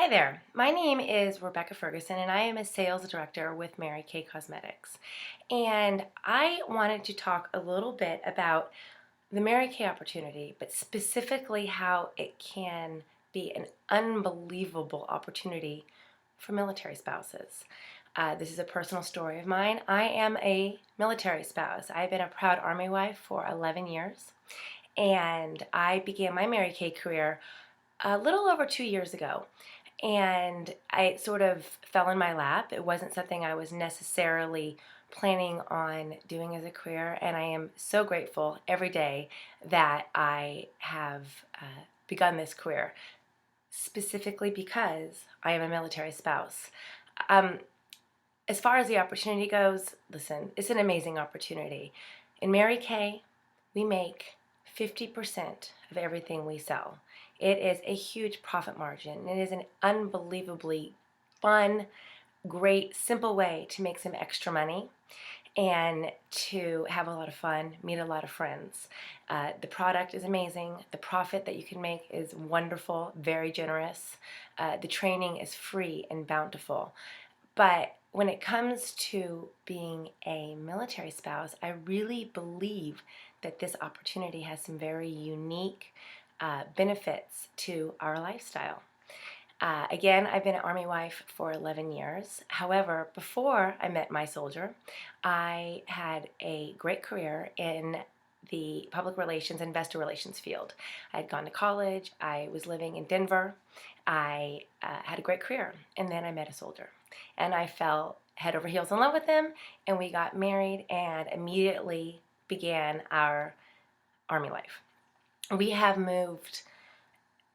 Hi there. My name is Rebecca Ferguson, and I am a sales director with Mary Kay Cosmetics. And I wanted to talk a little bit about the Mary Kay opportunity, but specifically how it can be an unbelievable opportunity for military spouses. This is a personal story of mine. I am a military spouse. I've been a proud Army wife for 11 years, and I began my Mary Kay career a little over 2 years ago. And I sort of fell in my lap. It wasn't something I was necessarily planning on doing as a career, and I am so grateful every day that I have begun this career, specifically because I am a military spouse. Um, as far as the opportunity goes, listen, it's an amazing opportunity. In Mary Kay, we make 50% of everything we sell. It is a huge profit margin. It is an unbelievably fun, great, simple way to make some extra money and to have a lot of fun, meet a lot of friends. The product is amazing. The profit that you can make is wonderful, very generous. The training is free and bountiful. But when it comes to being a military spouse, I really believe that this opportunity has some very unique benefits to our lifestyle. Again, I've been an Army wife for 11 years. However, before I met my soldier, I had a great career in the public relations, investor relations field. I had gone to college, I was living in Denver, I had a great career, and then I met a soldier. And I fell head over heels in love with him, and we got married and immediately began our Army life. We have moved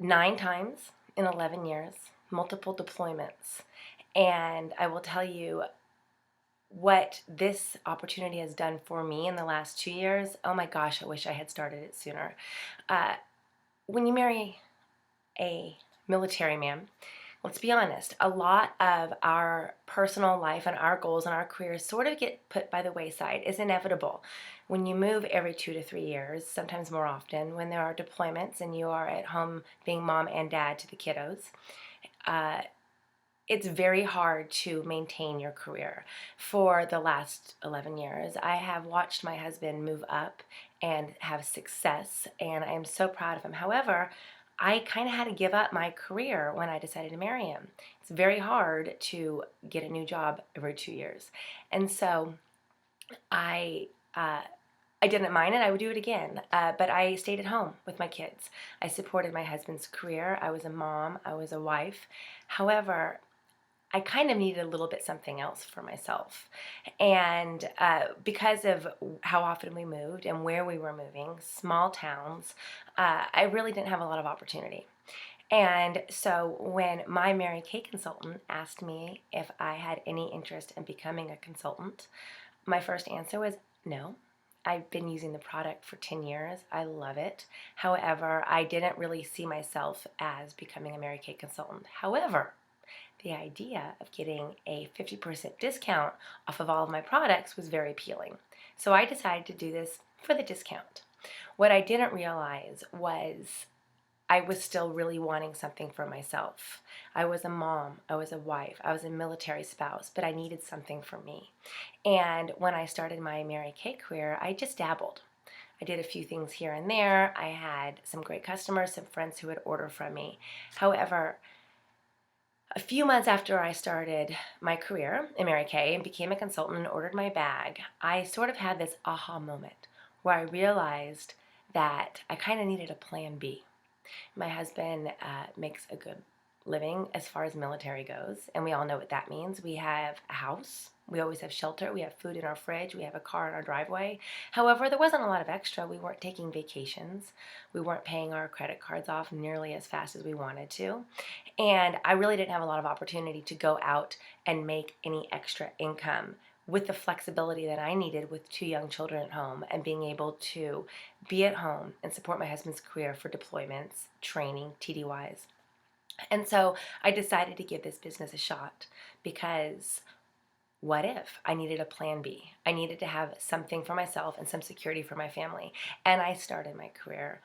9 times in 11 years, multiple deployments. And I will tell you what this opportunity has done for me in the last 2 years. Oh my gosh, I wish I had started it sooner. Uh, when you marry a military man, let's be honest, a lot of our personal life and our goals and our careers sort of get put by the wayside. It's inevitable. When you move every 2 to 3 years, sometimes more often, when there are deployments and you are at home being mom and dad to the kiddos, uh, it's very hard to maintain your career. For the last 11 years, I have watched my husband move up and have success, and I am so proud of him. However, I kind of had to give up my career when I decided to marry him. It's very hard to get a new job every 2 years. And so I uh, I didn't mind it. I would do it again. But I stayed at home with my kids. I supported my husband's career. I was a mom. I was a wife. However, I kind of needed a little bit something else for myself. And because of how often we moved and where we were moving, small towns, I really didn't have a lot of opportunity. And so when my Mary Kay consultant asked me if I had any interest in becoming a consultant, my first answer was no. I've been using the product for 10 years. I love it. However, I didn't really see myself as becoming a Mary Kay consultant. However, the idea of getting a 50% discount off of all of my products was very appealing. So I decided to do this for the discount. What I didn't realize was I was still really wanting something for myself. I was a mom, I was a wife, I was a military spouse, but I needed something for me. And when I started my Mary Kay career, I just dabbled. I did a few things here and there. I had some great customers, some friends who would order from me. However, a few months after I started my career in Mary Kay and became a consultant and ordered my bag, I sort of had this aha moment where I realized that I kind of needed a plan B. My husband makes a good living as far as military goes, and we all know what that means. We have a house, we always have shelter, we have food in our fridge, we have a car in our driveway. However, there wasn't a lot of extra. We weren't taking vacations, we weren't paying our credit cards off nearly as fast as we wanted to, and I really didn't have a lot of opportunity to go out and make any extra income with the flexibility that I needed with 2 young children at home and being able to be at home and support my husband's career for deployments, training, TDYs. And so I decided to give this business a shot because what if I needed a plan B? I needed to have something for myself and some security for my family. And I started my career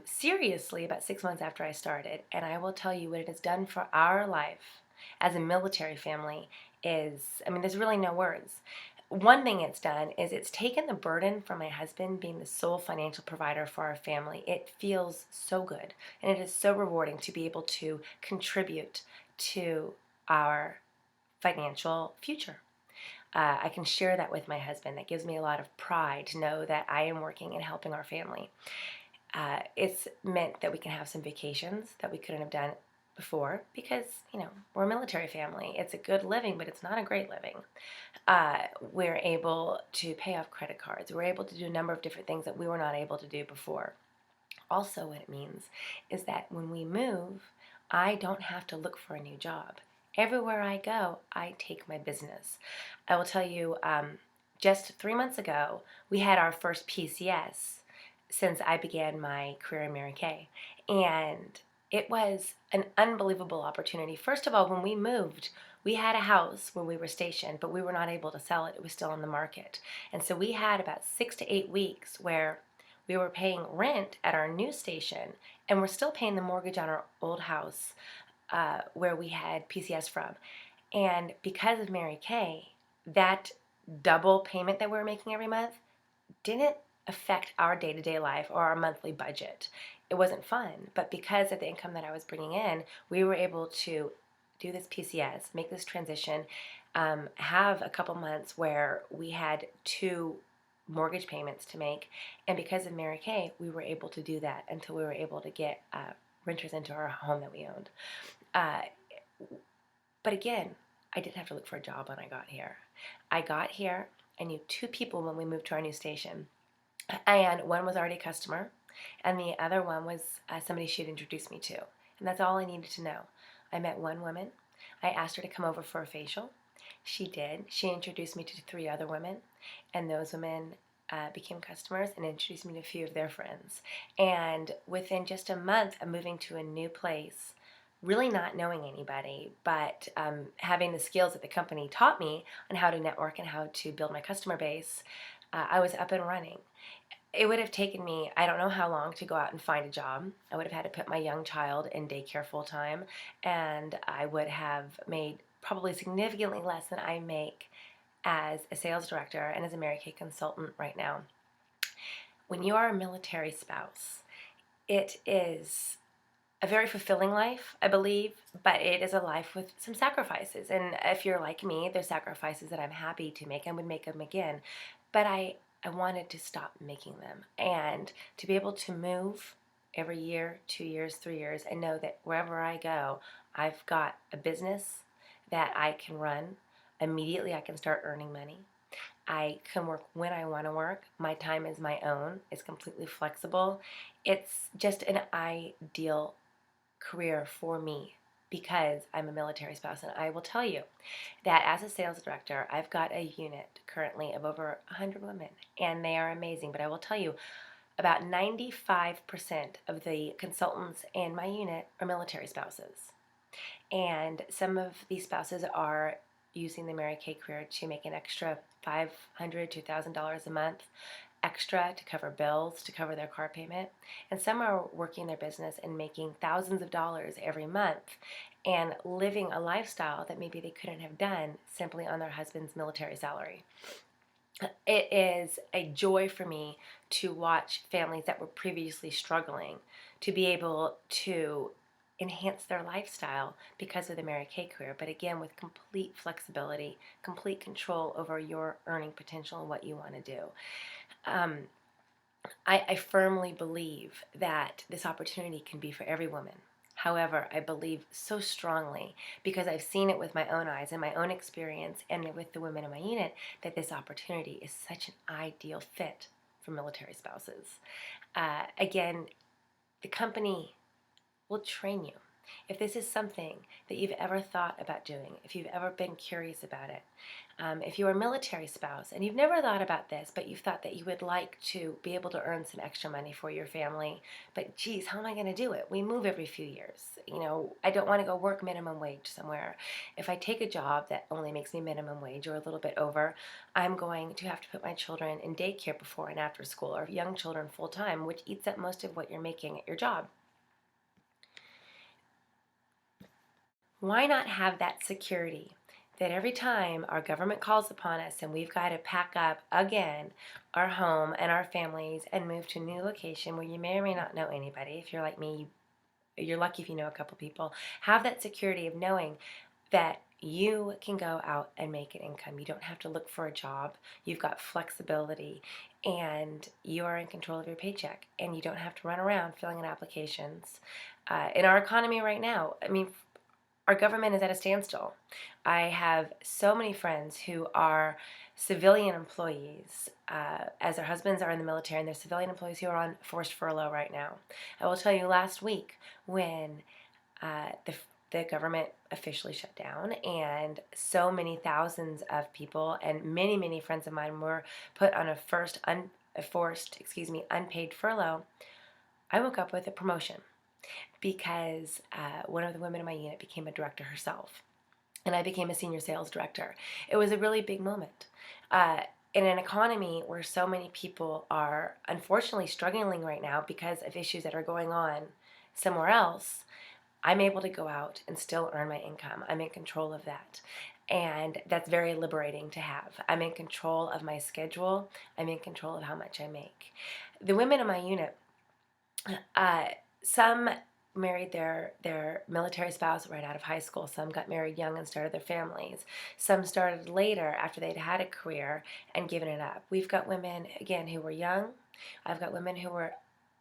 seriously about 6 months after I started, and I will tell you what it has done for our life as a military family is, I mean, there's really no words. One thing it's done is it's taken the burden from my husband being the sole financial provider for our family. It feels so good, and it is so rewarding to be able to contribute to our financial future. I can share that with my husband. That gives me a lot of pride to know that I am working and helping our family. It's meant that we can have some vacations that we couldn't have done before because, we're a military family. It's a good living, but it's not a great living. We're able to pay off credit cards. We're able to do a number of different things that we were not able to do before. Also, what it means is that when we move, I don't have to look for a new job. Everywhere I go, I take my business. I will tell you, just 3 months ago, we had our first PCS since I began my career in Mary Kay. And it was an unbelievable opportunity. First of all, when we moved, we had a house where we were stationed, but we were not able to sell it. It was still on the market. And so we had about 6 to 8 weeks where we were paying rent at our new station, and we're still paying the mortgage on our old house where we had PCS from. And because of Mary Kay, that double payment that we were making every month didn't affect our day-to-day life or our monthly budget. It wasn't fun, but because of the income that I was bringing in, we were able to do this PCS, make this transition, have a couple months where we had 2 mortgage payments to make, and because of Mary Kay, we were able to do that until we were able to get renters into our home that we owned. Uh, but again, I didn't have to look for a job when I got here. I got here, I knew 2 people when we moved to our new station, and one was already a customer, and the other one was somebody she'd introduced me to, and that's all I needed to know. I met one woman. I asked her to come over for a facial. She did. She introduced me to 3 other women, and those women became customers and introduced me to a few of their friends. And within just a month of moving to a new place, really not knowing anybody, but having the skills that the company taught me on how to network and how to build my customer base, I was up and running. It would have taken me, I don't know how long, to go out and find a job. I would have had to put my young child in daycare full time, and I would have made probably significantly less than I make as a sales director and as a Mary Kay consultant right now. When you are a military spouse, it is a very fulfilling life, I believe, but it is a life with some sacrifices. And if you're like me, there's sacrifices that I'm happy to make and would make them again. But I wanted to stop making them and to be able to move every year, 2 years, 3 years, and know that wherever I go, I've got a business that I can run. Immediately, I can start earning money. I can work when I want to work. My time is my own. It's completely flexible. It's just an ideal career for me because I'm a military spouse. And I will tell you that as a sales director, I've got a unit currently of over 100 women, and they are amazing. But I will tell you, about 95% of the consultants in my unit are military spouses. And some of these spouses are using the Mary Kay career to make an extra $500 to $1,000 a month extra to cover bills, to cover their car payment. And some are working their business and making thousands of dollars every month and living a lifestyle that maybe they couldn't have done simply on their husband's military salary. It is a joy for me to watch families that were previously struggling to be able to enhance their lifestyle because of the Mary Kay career, but again with complete flexibility, complete control over your earning potential and what you want to do. I firmly believe that this opportunity can be for every woman. However, I believe so strongly, because I've seen it with my own eyes and my own experience and with the women in my unit, that this opportunity is such an ideal fit for military spouses. Again, the company will train you. if this is something that you've ever thought about doing, if you've ever been curious about it, if you're a military spouse and you've never thought about this, but you've thought that you would like to be able to earn some extra money for your family, but geez, how am I going to do it? We move every few years. I don't want to go work minimum wage somewhere. If I take a job that only makes me minimum wage or a little bit over, I'm going to have to put my children in daycare before and after school, or young children full time, which eats up most of what you're making at your job. Why not have that security that every time our government calls upon us and we've got to pack up again our home and our families and move to a new location where you may or may not know anybody? If you're like me, you're lucky if you know a couple people. Have that security of knowing that you can go out and make an income. You don't have to look for a job. You've got flexibility and you are in control of your paycheck, and you don't have to run around filling in applications. In our economy right now, our government is at a standstill. I have so many friends who are civilian employees, as their husbands are in the military, and they're civilian employees who are on forced furlough right now. I will tell you, last week when the government officially shut down and so many thousands of people and many, many friends of mine were put on a unpaid furlough, I woke up with a promotion because one of the women in my unit became a director herself, and I became a senior sales director. It was a really big moment. In an economy where so many people are unfortunately struggling right now because of issues that are going on somewhere else, I'm able to go out and still earn my income. I'm in control of that. And that's very liberating to have. I'm in control of my schedule. I'm in control of how much I make. The women in my unit, some married their military spouse right out of high school. Some got married young and started their families. Some started later after they'd had a career and given it up. We've got women, again, who were young. I've got women who were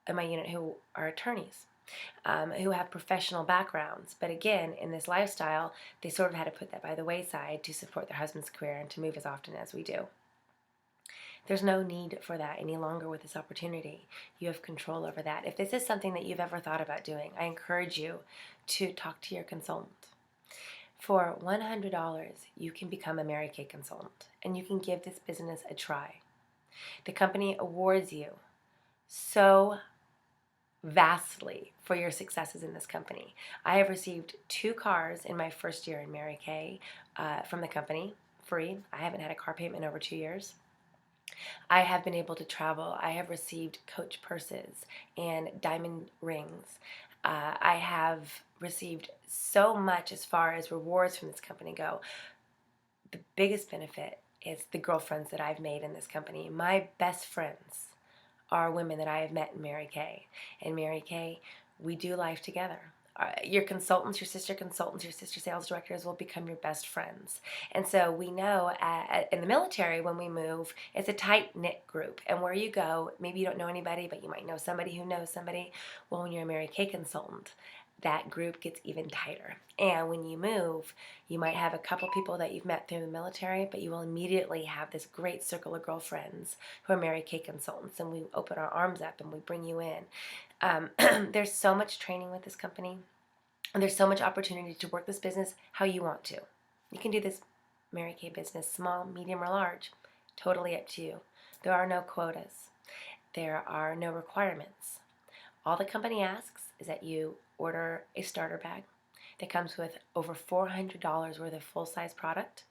in my unit who are attorneys, who have professional backgrounds. But again, in this lifestyle, they sort of had to put that by the wayside to support their husband's career and to move as often as we do. There's no need for that any longer with this opportunity. You have control over that. If this is something that you've ever thought about doing, I encourage you to talk to your consultant. For $100, you can become a Mary Kay consultant, and you can give this business a try. The company awards you so vastly for your successes in this company. I have received 2 cars in my first year in Mary Kay from the company, free. I haven't had a car payment in over 2 years. I have been able to travel. I have received Coach purses and diamond rings. I have received so much as far as rewards from this company go. The biggest benefit is the girlfriends that I've made in this company. My best friends are women that I have met in Mary Kay. In Mary Kay, we do life together. Your consultants, your sister sales directors will become your best friends. And so we know in the military, when we move, it's a tight-knit group. And where you go, maybe you don't know anybody, but you might know somebody who knows somebody. Well, when you're a Mary Kay consultant, that group gets even tighter. And when you move, you might have a couple people that you've met through the military, but you will immediately have this great circle of girlfriends who are Mary Kay consultants, and we open our arms up and we bring you in. There's so much training with this company, and there's so much opportunity to work this business how you want to. You can do this Mary Kay business small, medium, or large. Totally up to you. There are no quotas. There are no requirements. All the company asks is that you order a starter bag that comes with over $400 worth of full-size product,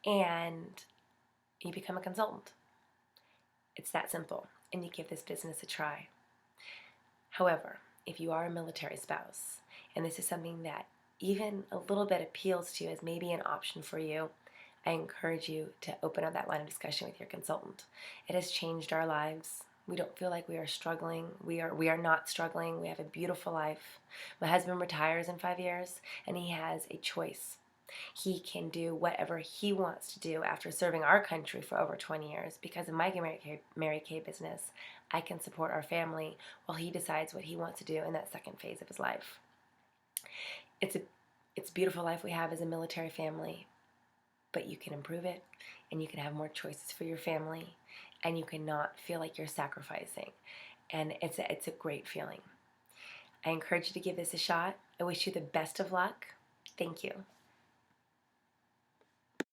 and you become a consultant. It's that simple, and you give this business a try. However, if you are a military spouse, and this is something that even a little bit appeals to you as maybe an option for you, I encourage you to open up that line of discussion with your consultant. It has changed our lives. We don't feel like we are struggling. We are not struggling. We have a beautiful life. My husband retires in 5 years, and he has a choice. He can do whatever he wants to do after serving our country for over 20 years. Because of my Mary Kay business, I can support our family while he decides what he wants to do in that second phase of his life. It's a beautiful life we have as a military family, but you can improve it, and you can have more choices for your family, and you cannot feel like you're sacrificing. And it's a great feeling. I encourage you to give this a shot. I wish you the best of luck. Thank you.